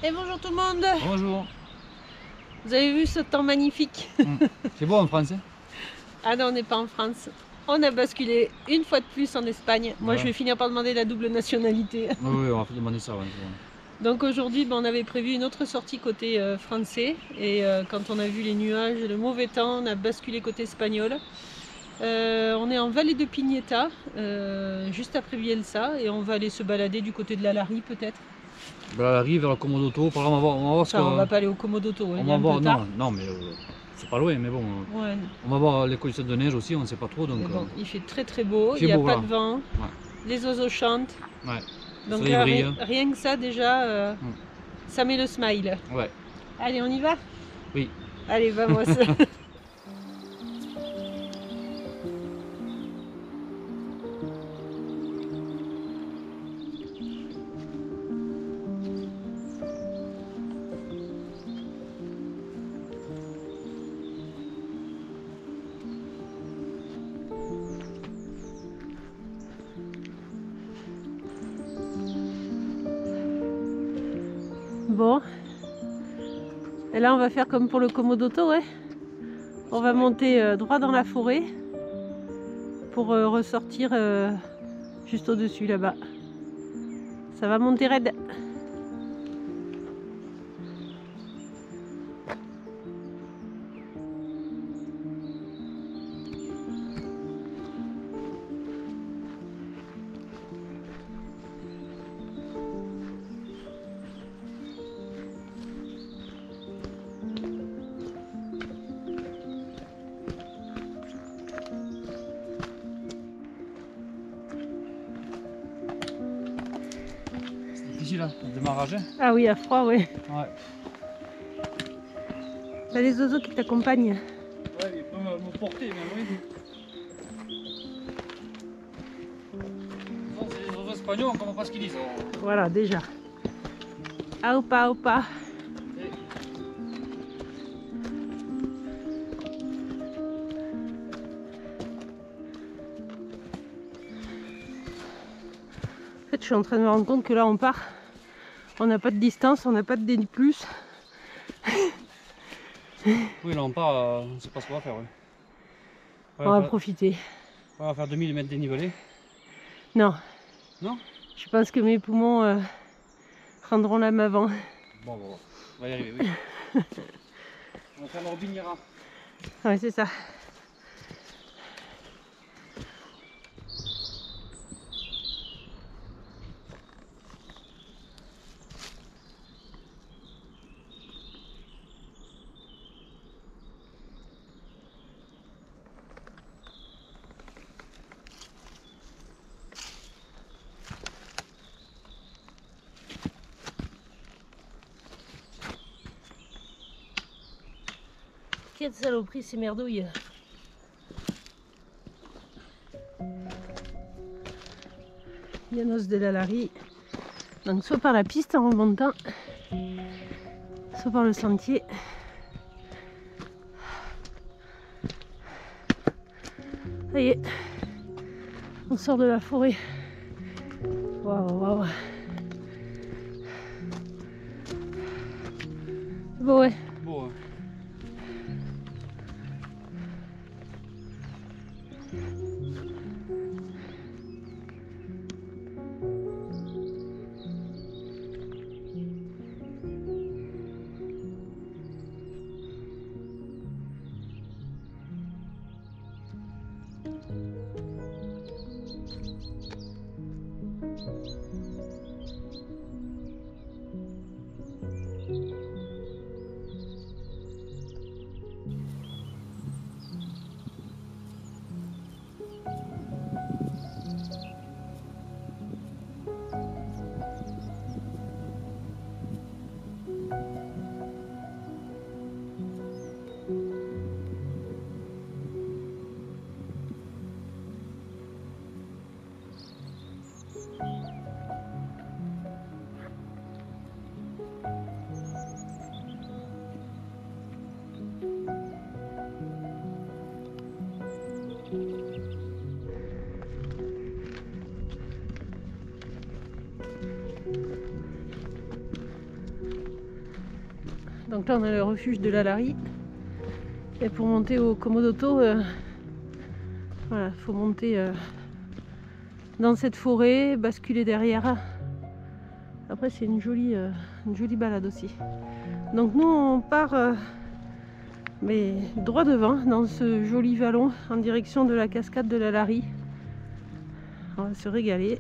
Et bonjour tout le monde. Bonjour. Vous avez vu ce temps magnifique? C'est beau en France, hein? Ah non, on n'est pas en France. On a basculé une fois de plus en Espagne. Moi, Ouais. je vais finir par demander la double nationalité. Oui, on va demander ça. Ouais. Donc aujourd'hui, on avait prévu une autre sortie côté français. Et quand on a vu les nuages et le mauvais temps, on a basculé côté espagnol. On est en vallée de Pigneta, juste après Bielsa. Et on va aller se balader du côté de la Lari peut-être. Voilà, elle arrive vers le Komodoto. Par là, on va voir ce que. Enfin, on va pas aller au Komodoto, On il est va un voir. peu tard. Non, mais c'est pas loin, mais bon. Ouais. On va voir les conditions de neige aussi, on ne sait pas trop. Donc, Mais bon, il fait très beau, il il n'y a beau, pas là. de vent, Ouais. les oiseaux chantent. Ouais. Donc Soleil brille. rien que ça déjà, ça met le smile. Ouais. Allez, on y va? Oui. Allez, vamos. Bon, et là on va faire comme pour le Komodoto, ouais. On va monter droit dans la forêt pour ressortir juste au-dessus là-bas. Ça va monter raide. Difficile, hein, le démarrage. Hein. Ah oui, à froid, ouais. Ouais. T'as les oiseaux qui t'accompagnent. Ouais, il peut me porter, mais oui. Non, c'est les oiseaux espagnols, on ne comprend pas ce qu'ils disent. Voilà, déjà. Aupa, aupa. En fait, je suis en train de me rendre compte que là, on part. On n'a pas de distance, on n'a pas de D+. Oui, là on part, on ne sait pas ce qu'on va faire. Ouais. On va profiter. On va faire 2000 mètres dénivelé. Non. Non? Je pense que mes poumons prendront l'âme avant. Bon, on va y arriver, oui. On va faire le Robiniera. Ouais, c'est ça. Quelle saloperie ces merdouilles. Llanos de la Lari. Donc soit par la piste en remontant, soit par le sentier. Ça y est, on sort de la forêt. Waouh, waouh. C'est beau, ouais. Bon, Donc là on a le refuge de la Lari. Et pour monter au Komodoto, voilà, il faut monter dans cette forêt, basculer derrière. Après c'est une jolie balade aussi. Donc nous on part mais droit devant dans ce joli vallon en direction de la cascade de la Lari. On va se régaler.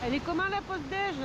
Elle est comment la pause déj?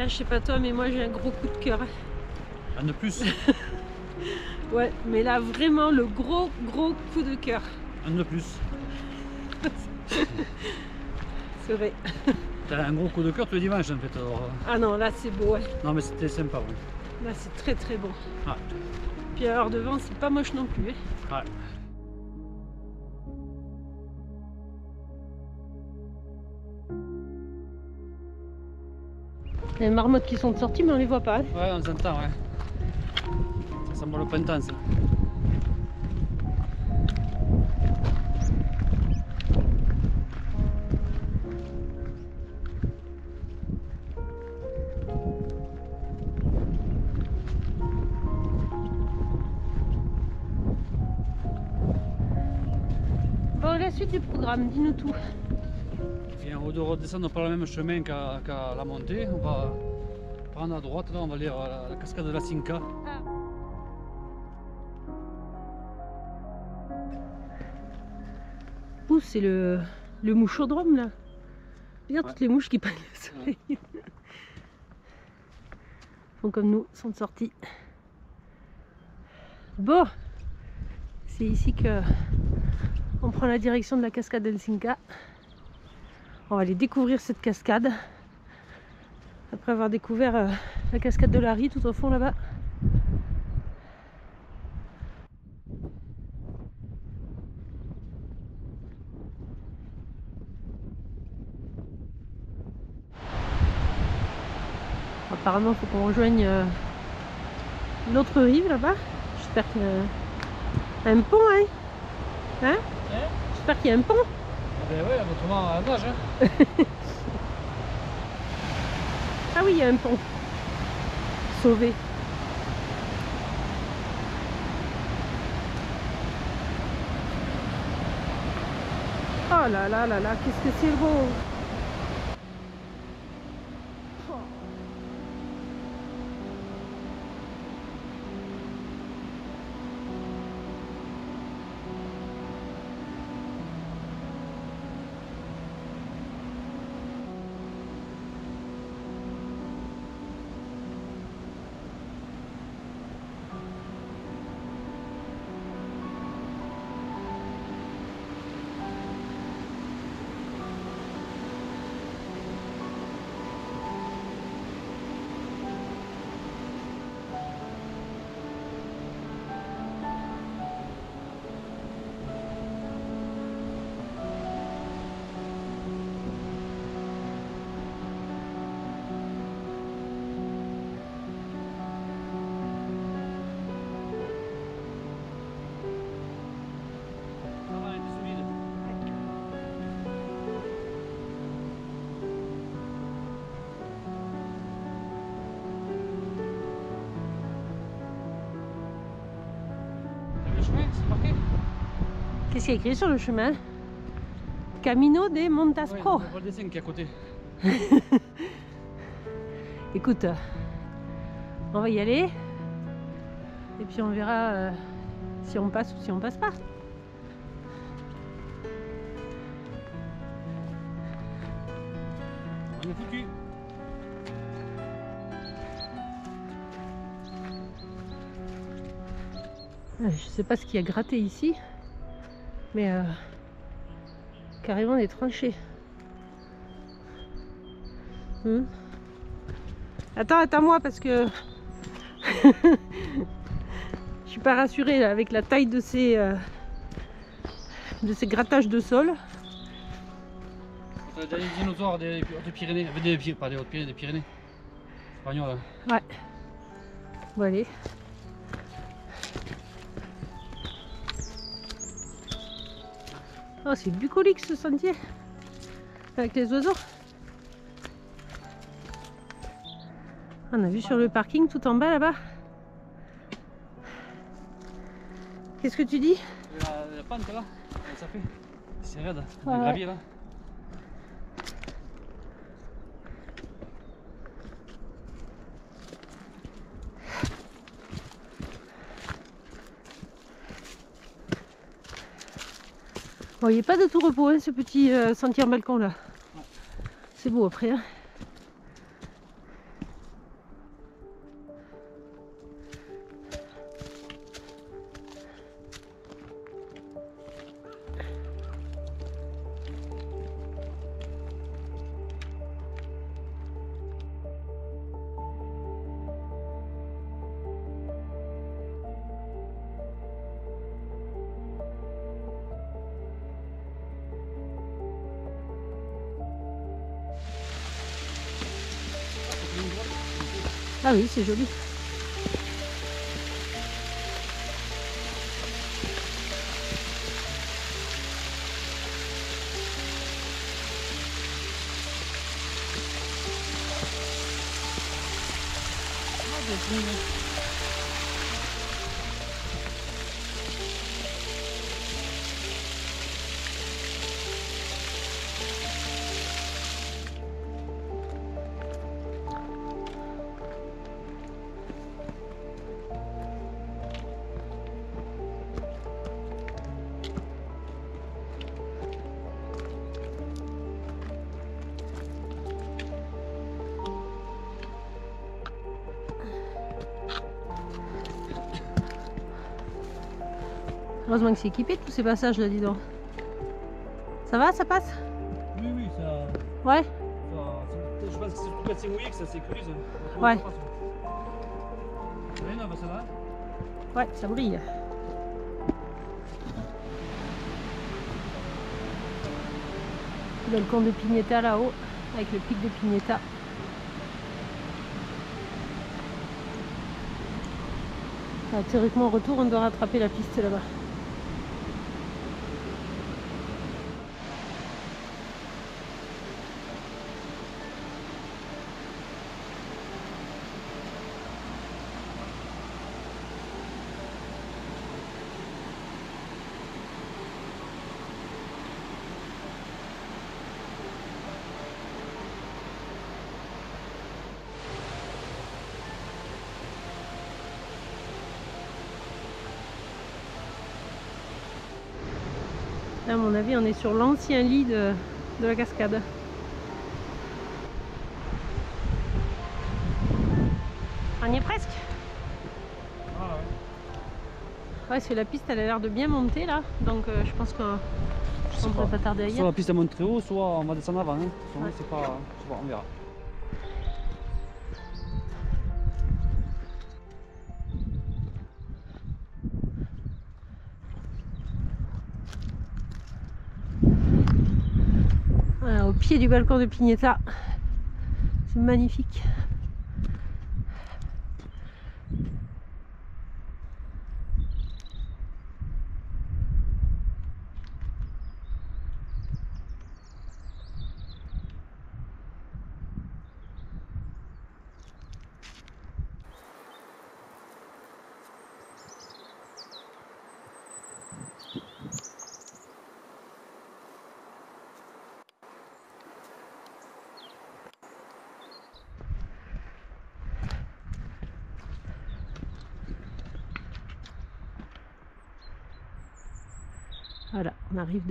là, je sais pas toi, mais moi j'ai un gros coup de cœur. Un de plus. Ouais, mais là vraiment le gros coup de cœur. Un de plus. C'est vrai. T'as un gros coup de cœur tous les dimanches en fait. Alors... Ah non, là c'est beau, ouais. Non mais c'était sympa, oui. Là c'est très beau. Ah. Puis alors devant, c'est pas moche non plus. Hein. Ouais. Il y a les marmottes qui sont sorties, mais on les voit pas. Hein. Ouais, on s'entend, ouais. Ça semble le printemps, ça. Bon, la suite du programme, dis-nous tout. Et on va redescendre par le même chemin qu'à la montée. On va prendre à droite, là on va aller à la cascade de la Cinca. Ah. Ouh, c'est le mouchodrome là. Regarde toutes les mouches qui prennent le soleil. Font comme nous, sont sortis. Bon, c'est ici que on prend la direction de la cascade del Cinca. On va aller découvrir cette cascade. Après avoir découvert la cascade de Lari tout au fond là-bas. Apparemment, il faut qu'on rejoigne l'autre rive là-bas. J'espère qu'il y a un pont, hein, hein? J'espère qu'il y a un pont. Ah ben ouais, autrement à nage. Hein. Ah oui, il y a un pont. Sauvé. Oh là là là là, qu'est-ce que c'est beau! Qu'est-ce qu'il y a écrit sur le chemin? Camino de Montaspro. Ouais, on voit le dessin qui est à côté. Écoute, on va y aller. Et puis on verra si on passe ou si on passe pas. On est foutu. Je sais pas ce qu'il y a gratté ici, mais carrément des tranchées. Attends-moi parce que je suis pas rassurée là, avec la taille de ces grattages de sol. C'est des dinosaures des Pyrénées, pas des Hautes-Pyrénées, des Pyrénées. Espagnoles. Ouais. Bon allez. Oh, c'est bucolique ce sentier avec les oiseaux. On a vu sur le parking tout en bas là-bas. Qu'est-ce que tu dis? La pente là, ça fait. C'est raide, ouais. Le gravier là. Bon, il n'y a pas de tout repos, hein, ce petit sentier en balcon là. C'est beau après. Hein. Ah oui, c'est joli. Heureusement que c'est équipé tous ces passages là, dis donc. Ça va, ça passe? Oui, oui, ça. Ouais. Je pense que c'est tout quand c'est mouillé que ça sécurise. Ouais. Oui, non, bah ça va. Ouais, ça brille. Le balcon de Pignetta là-haut, avec le pic de Pignetta. Ah, théoriquement, au retour, on doit rattraper la piste là-bas. Là, à mon avis, on est sur l'ancien lit de la cascade. On y est presque. Ah ouais. Ouais, parce que la piste, elle a l'air de bien monter là. Donc je pense qu'on ne devrait pas tarder Soit ailleurs. la piste elle monte très haut, soit on va descendre avant. Hein. Soit Ouais. c'est pas. Je sais pas, on verra. Voilà, au pied du balcon de Pignetta. C'est magnifique. Voilà, on arrive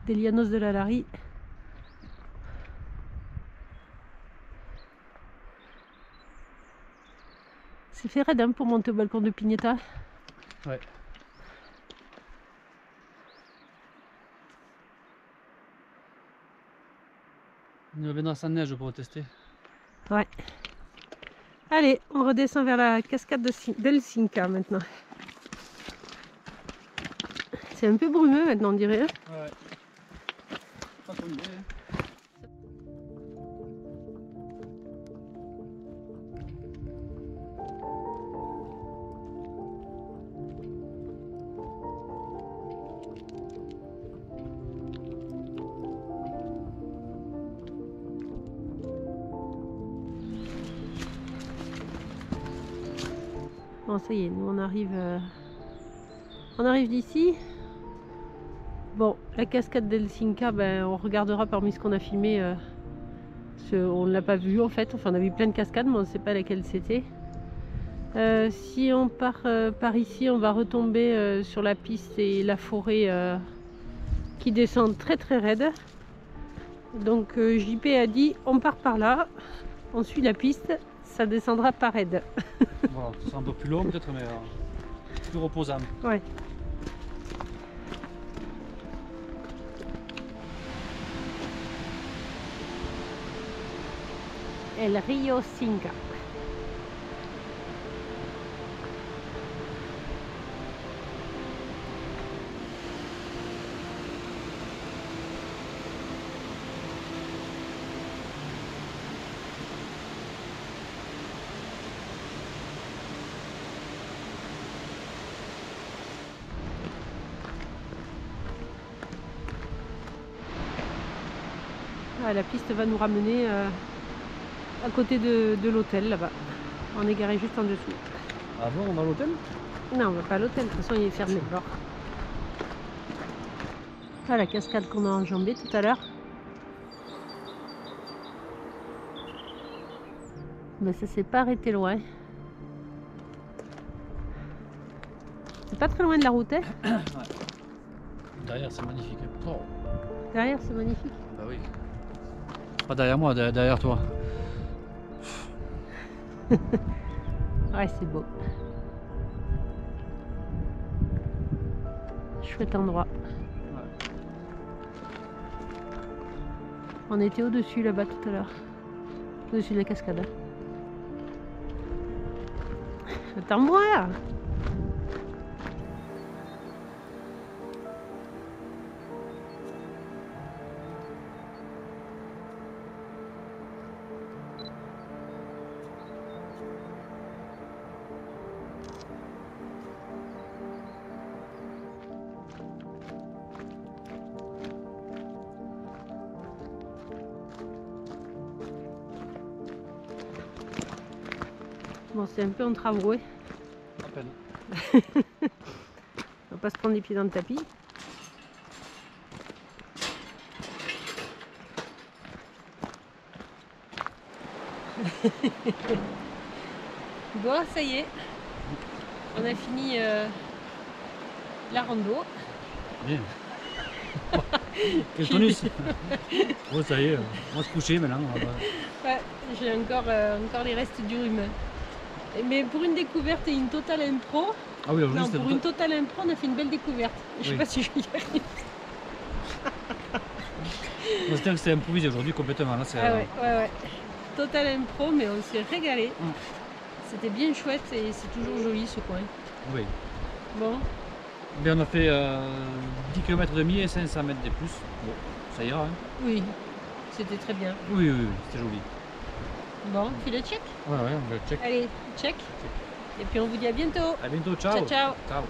des Llanos de la Lari. C'est fait raide hein, pour monter au balcon de Pignetta. Ouais. On reviendra sans neige pour tester. Ouais. Allez, on redescend vers la cascade d'Elsinka maintenant. C'est un peu brumeux maintenant, on dirait. Hein. Ouais. Pas trop l'idée. Bon, ça y est, nous on arrive d'ici. Bon, la cascade d'Elsinka, ben, on regardera parmi ce qu'on a filmé. On ne l'a pas vu en fait. Enfin, on a vu plein de cascades, mais on ne sait pas laquelle c'était. Si on part par ici, on va retomber sur la piste et la forêt qui descend très très raide. Donc JP a dit on part par là, on suit la piste, ça descendra pas raide. Voilà, ce sera un peu plus long peut-être, mais plus reposant. Ouais. El Rio Cinca. Ah, la piste va nous ramener à côté de l'hôtel là-bas. On est garé juste en dessous. Ah bon, on va à l'hôtel? Non, on va pas à l'hôtel, de toute façon il est fermé. Alors. Ah, la cascade qu'on a enjambée tout à l'heure. Mais ça s'est pas arrêté loin. C'est pas très loin de la route, hein? Ouais. Derrière, c'est magnifique. Oh. Derrière, c'est magnifique. Bah oui. Pas derrière moi, derrière toi. Ouais, c'est beau. Chouette endroit. Ouais. On était au-dessus là-bas tout à l'heure. Au-dessus de la cascade. Attends-moi! Bon, c'est un peu en travaux. À peine. On va pas se prendre les pieds dans le tapis. Bon, ça y est. On a fini la rando. Bien. Quel tonus. Bon, ça y est, on va se coucher maintenant. Ouais, j'ai encore les restes du rhume. Mais pour une découverte et une totale impro, Ah oui, non, pour une totale impro, on a fait une belle découverte. Je sais Oui. pas si je vais y arriver. On se dit que c'était improvisé aujourd'hui complètement. Là, Ah ouais. Totale impro, mais on s'est régalé. C'était bien chouette et c'est toujours joli ce coin. Oui. Bon, Bien, on a fait 10 km et demi et 500 mètres de plus. Bon, ça ira. Hein. oui, c'était très bien. Oui, c'était joli. Bon, on fait le check. Ouais, on va le check. Allez, check. Et puis on vous dit à bientôt. À bientôt, ciao. Ciao, ciao. Ciao.